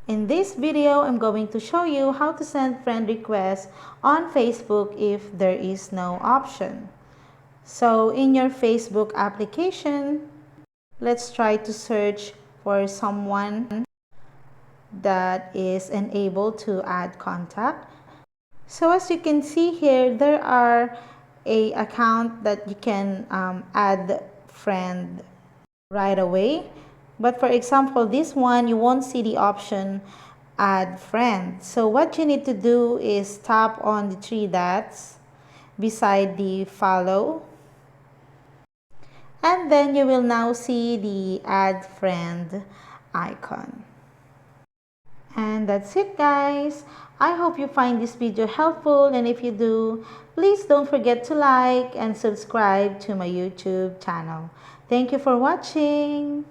In this video, I'm going to show you how to send friend requests on Facebook if there is no option. So in your Facebook application, let's try to search for someone that is unable to add contact. So as you can see here, there are a account that you can add friend right away. But for example, this one, you won't see the option add friend. So what you need to do is tap on the three dots beside the follow. And then you will now see the add friend icon. And that's it, guys. I hope you find this video helpful, and if you do, please don't forget to like and subscribe to my YouTube channel. Thank you for watching.